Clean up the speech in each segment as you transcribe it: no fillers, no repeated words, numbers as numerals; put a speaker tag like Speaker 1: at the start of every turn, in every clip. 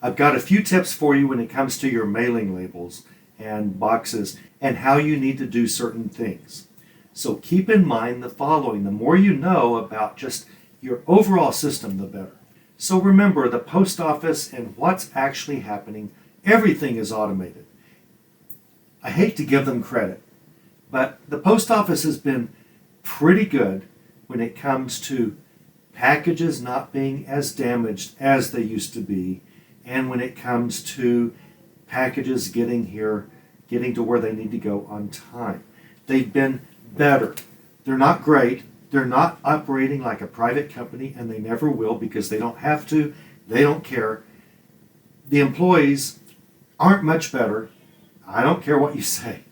Speaker 1: I've got a few tips for you when it comes to your mailing labels and boxes and how you need to do certain things. So keep in mind the following. The more you know about just your overall system, the better. So remember, the post office and what's actually happening, everything is automated. I hate to give them credit, but the post office has been pretty good when it comes to packages not being as damaged as they used to be, and when it comes to packages getting to where they need to go on time. They've been better. They're not great. They're not operating like a private company, and they never will because they don't have to. They don't care. The employees aren't much better. I don't care what you say.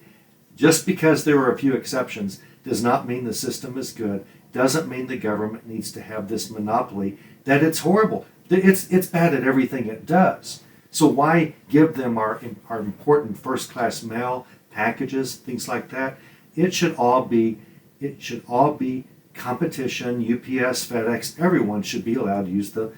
Speaker 1: Just because there are a few exceptions does not mean the system is good. Doesn't mean the government needs to have this monopoly, that it's horrible. It's bad at everything it does. So why give them our important first-class mail, packages, things like that? It should all be competition. UPS, FedEx, everyone should be allowed to use the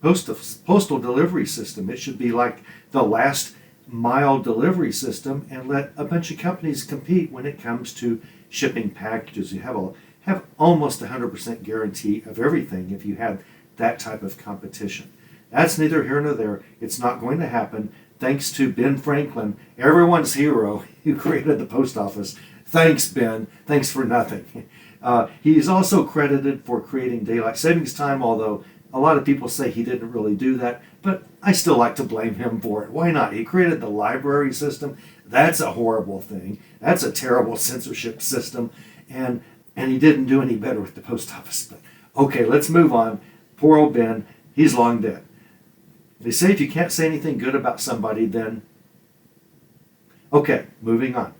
Speaker 1: postal delivery system. It should be like the last mile delivery system, and let a bunch of companies compete when it comes to shipping packages. You have almost 100% guarantee of everything if you had that type of competition. That's neither here nor there. It's not going to happen. Thanks to Ben Franklin, everyone's hero who created the post office. Thanks, Ben. Thanks for nothing. He's also credited for creating daylight savings time, although a lot of people say he didn't really do that, but I still like to blame him for it. Why not? He created the library system. That's a horrible thing. That's a terrible censorship system, and he didn't do any better with the post office. But okay, let's move on. Poor old Ben, he's long dead. They say if you can't say anything good about somebody, then... Okay, moving on.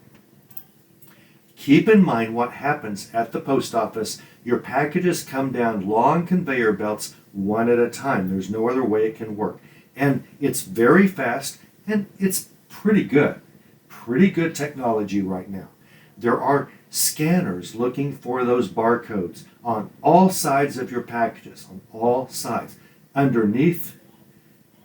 Speaker 1: Keep in mind what happens at the post office. Your packages come down long conveyor belts one at a time. There's no other way it can work. And it's very fast, and it's pretty good. Pretty good technology right now. There are scanners looking for those barcodes on all sides of your packages, on all sides, underneath,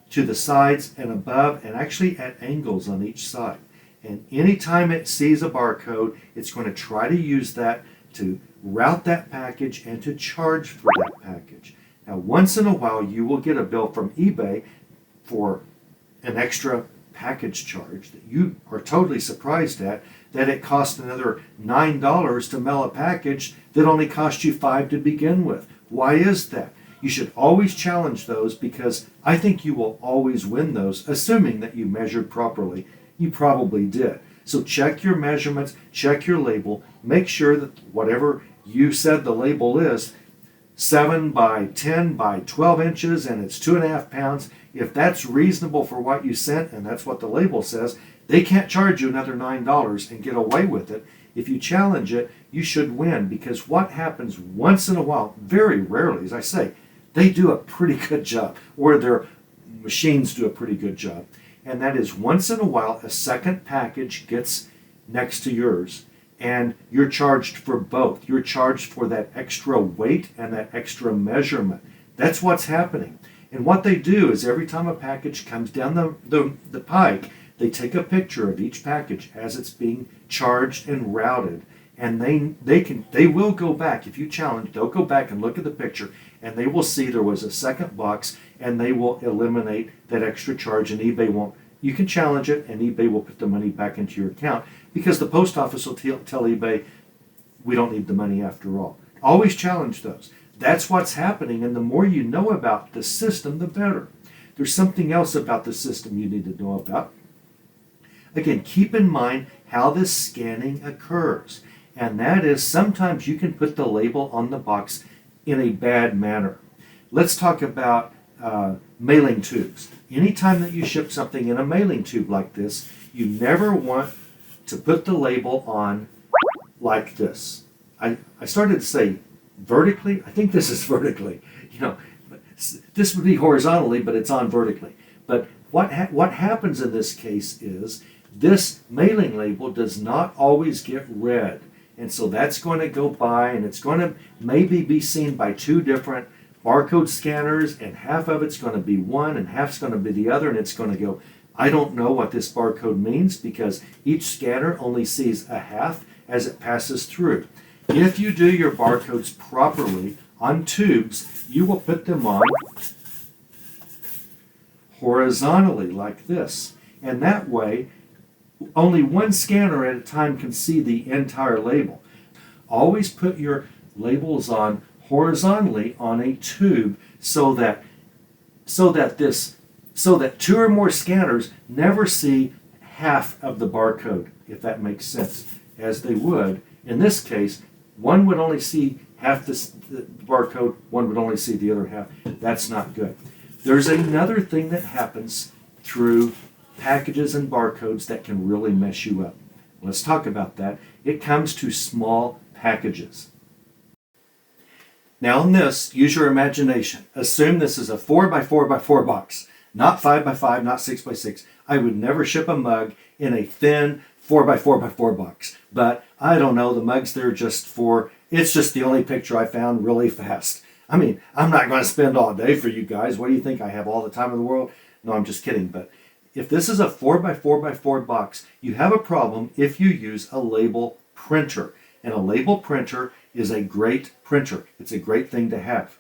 Speaker 1: to the sides, and above, and actually at angles on each side. And anytime it sees a barcode, it's going to try to use that to route that package and to charge for that package. Now, once in a while, you will get a bill from eBay for an extra package charge that you are totally surprised at, that it cost another $9 to mail a package that only cost you $5 to begin with. Why is that? You should always challenge those, because I think you will always win those, assuming that you measured properly. You probably did. So check your measurements, check your label, make sure that whatever you said the label is, 7 by 10 by 12 inches, and it's 2.5 pounds. If that's reasonable for what you sent, and that's what the label says, they can't charge you another $9 and get away with it. If you challenge it, you should win, because what happens once in a while, very rarely, as I say, they do a pretty good job, or their machines do a pretty good job. And that is, once in a while, a second package gets next to yours, and you're charged for both. You're charged for that extra weight and that extra measurement. That's what's happening. And what they do is, every time a package comes down the pike, they take a picture of each package as it's being charged and routed. And they will go back. If you challenge, they'll go back and look at the picture, and they will see there was a second box, and they will eliminate that extra charge, and eBay won't. You can challenge it, and eBay will put the money back into your account, because the post office will tell eBay, we don't need the money after all. Always challenge those. That's what's happening, and the more you know about the system, the better. There's something else about the system you need to know about. Again, keep in mind how this scanning occurs. And that is, sometimes you can put the label on the box in a bad manner. Let's talk about mailing tubes. Anytime that you ship something in a mailing tube like this, you never want to put the label on like this. I started to say vertically. I think this is vertically. This would be horizontally, but it's on vertically. But what happens in this case is, this mailing label does not always get read. And so that's going to go by, and it's going to maybe be seen by two different barcode scanners, and half of it's going to be one and half's going to be the other, and it's going to go, I don't know what this barcode means because each scanner only sees a half as it passes through. If you do your barcodes properly on tubes, you will put them on horizontally like this. And that way, only one scanner at a time can see the entire label. Always put your labels on horizontally on a tube so that two or more scanners never see half of the barcode, if that makes sense, as they would. In this case, one would only see half the barcode, one would only see the other half. That's not good. There's another thing that happens through packages and barcodes that can really mess you up. Let's talk about that. It comes to small packages. Now in this, use your imagination. Assume this is a 4x4x4 box, not 5x5, not 6x6. I would never ship a mug in a thin 4x4x4 box. But I don't know, the mugs there it's just the only picture I found really fast. I mean, I'm not going to spend all day for you guys. What do you think? I have all the time in the world? No, I'm just kidding. But if this is a 4x4x4 box, you have a problem if you use a label printer. And a label printer is a great printer. It's a great thing to have.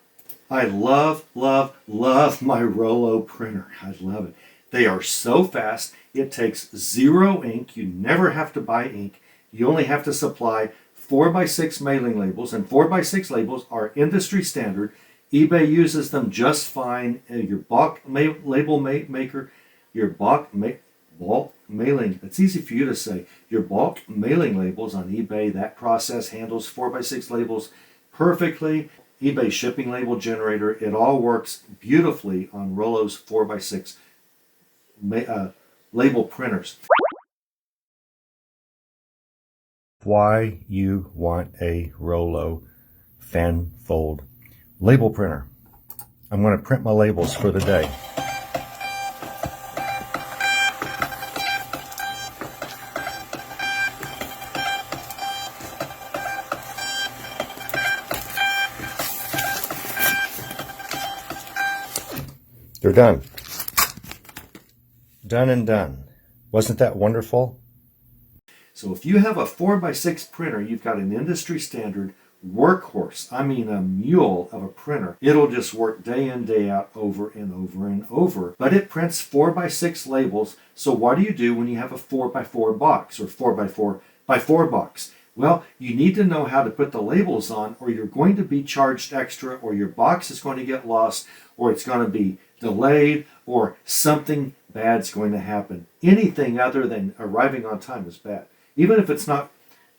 Speaker 1: I love, love, love my Rollo printer. I love it. They are so fast. It takes 0 ink. You never have to buy ink. You only have to supply 4x6 mailing labels, and 4x6 labels are industry standard. eBay uses them just fine. Your bulk label maker, your bulk mailing, it's easy for you to say, your bulk mailing labels on eBay, that process handles 4x6 labels perfectly. eBay shipping label generator, it all works beautifully on Rollo's 4x6 label printers. Why you want a Rollo fan fold label printer. I'm going to print my labels for the day. They're done. Done and done. Wasn't that wonderful? So if you have a 4x6 printer, you've got an industry standard workhorse, I mean a mule of a printer. It'll just work day in, day out, over and over and over. But it prints 4x6 labels. So what do you do when you have a 4x4 box or 4x4x4 box? Well, you need to know how to put the labels on, or you're going to be charged extra, or your box is going to get lost, or it's going to be delayed, or something bad's going to happen. Anything other than arriving on time is bad. Even if it's not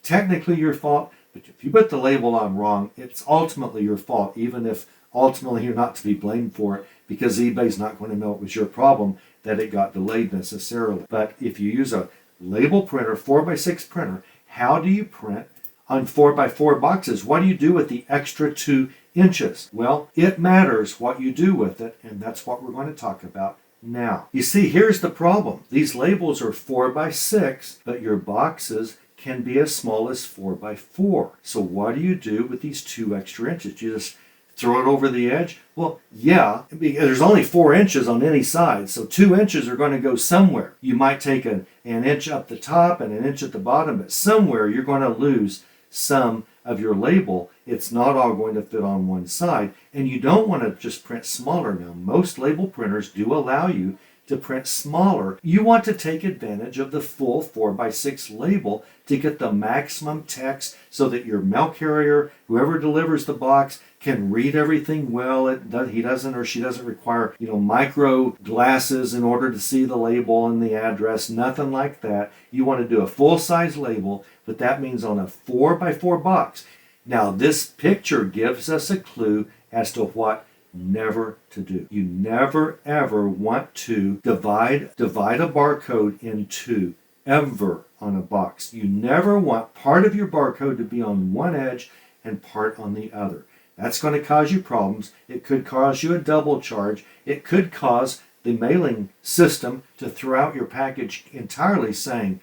Speaker 1: technically your fault, but if you put the label on wrong, it's ultimately your fault, even if ultimately you're not to be blamed for it, because eBay's not going to know it was your problem that it got delayed necessarily. But if you use a label printer, 4x6 printer, how do you print on 4x4 boxes? What do you do with the extra 2 inches? Well, it matters what you do with it, and that's what we're going to talk about now. You see, here's the problem. These labels are 4x6, but your boxes can be as small as 4x4. So what do you do with these 2 extra inches? You just throw it over the edge? Well, yeah, there's only 4 inches on any side, so 2 inches are going to go somewhere. You might take an inch up the top and an inch at the bottom, but somewhere you're going to lose some of your label. It's not all going to fit on one side, and you don't want to just print smaller. Now, most label printers do allow you to print smaller. You want to take advantage of the full 4x6 label to get the maximum text so that your mail carrier, whoever delivers the box, can read everything well. He doesn't or she doesn't require, micro glasses in order to see the label and the address, nothing like that. You want to do a full-size label, but that means on a 4x4 box. Now, this picture gives us a clue as to what never to do. You never ever want to divide a barcode in 2 ever on a box. You never want part of your barcode to be on one edge and part on the other. That's going to cause you problems. It could cause you a double charge. It could cause the mailing system to throw out your package entirely, saying,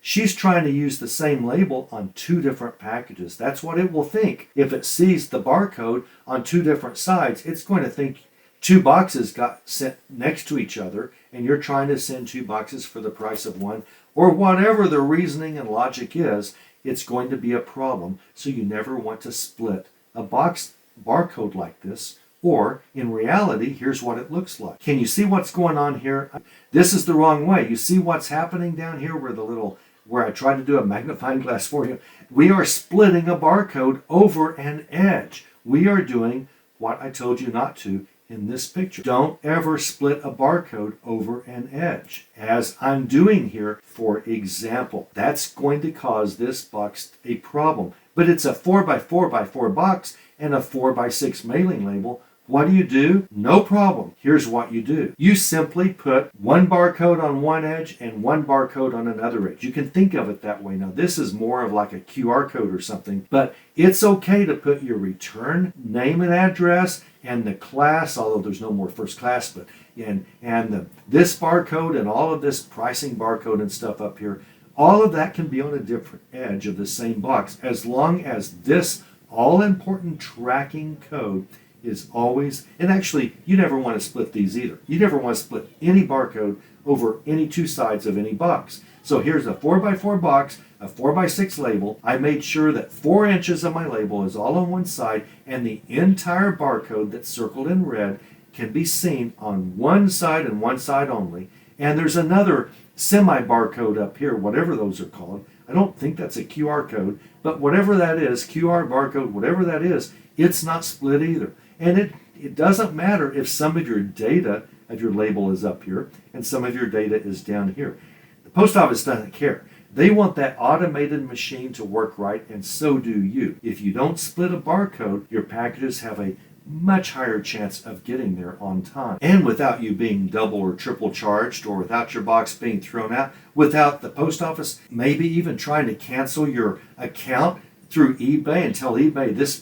Speaker 1: She's trying to use the same label on two different packages. That's what it will think. If it sees the barcode on two different sides, it's going to think two boxes got sent next to each other and you're trying to send two boxes for the price of one, or whatever the reasoning and logic is. It's going to be a problem. So you never want to split a box barcode like this, or in reality, here's what it looks like. Can you see what's going on here? This is the wrong way. You see what's happening down here where I tried to do a magnifying glass for you? We are splitting a barcode over an edge. We are doing what I told you not to in this picture. Don't ever split a barcode over an edge, as I'm doing here, for example. That's going to cause this box a problem. But it's a 4x4x4 box and a 4x6 mailing label. What do? No problem. Here's what you do. You simply put one barcode on one edge and one barcode on another edge. You can think of it that way. Now, this is more of like a QR code or something, but it's okay to put your return name and address and the class, although there's no more first class, but this barcode and all of this pricing barcode and stuff up here, all of that can be on a different edge of the same box, as long as this all-important tracking code is always, and actually, you never want to split these either. You never want to split any barcode over any two sides of any box. So here's a 4x4 box, a 4x6 label. I made sure that 4 inches of my label is all on one side, and the entire barcode that's circled in red can be seen on one side and one side only. And there's another semi-barcode up here, whatever those are called. I don't think that's a QR code, but whatever that is, QR barcode, whatever that is, it's not split either. And it doesn't matter if some of your data of your label is up here and some of your data is down here. The post office doesn't care. They want that automated machine to work right, and so do you. If you don't split a barcode, your packages have a much higher chance of getting there on time. And without you being double or triple charged, or without your box being thrown out, without the post office maybe even trying to cancel your account through eBay and tell eBay this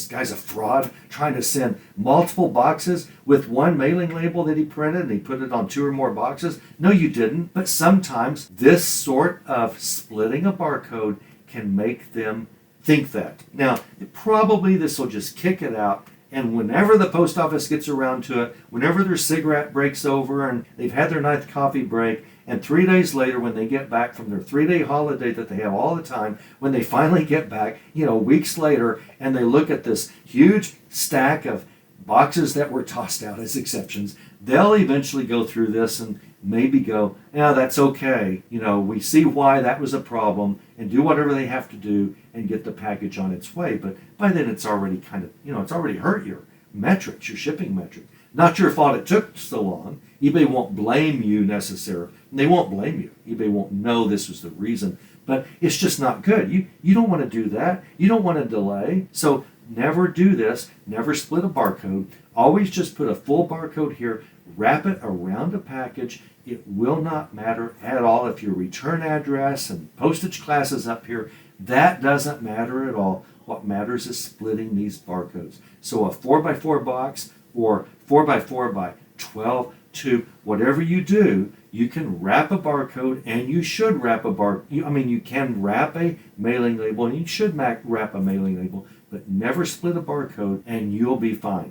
Speaker 1: guy's a fraud, trying to send multiple boxes with one mailing label that he printed and he put it on 2 or more boxes. No, you didn't. But sometimes this sort of splitting a barcode can make them think that. Now, probably this will just kick it out. And whenever the post office gets around to it, whenever their cigarette break's over and they've had their 9th coffee break, and 3 days later, when they get back from their 3-day holiday that they have all the time, when they finally get back, weeks later, and they look at this huge stack of boxes that were tossed out as exceptions, they'll eventually go through this and maybe go, yeah, that's okay. We see why that was a problem, and do whatever they have to do and get the package on its way. But by then it's already it's already hurt your metrics, your shipping metric. Not your fault it took so long. eBay won't blame you necessarily. They won't blame you. eBay won't know this was the reason. But it's just not good. You don't want to do that. You don't want to delay. So never do this. Never split a barcode. Always just put a full barcode here. Wrap it around a package. It will not matter at all if your return address and postage class is up here. That doesn't matter at all. What matters is splitting these barcodes. So a 4x4 box or 4x4x12, 2, whatever you do, you can wrap a barcode, and you should wrap you can wrap a mailing label, and you should wrap a mailing label, but never split a barcode, and you'll be fine.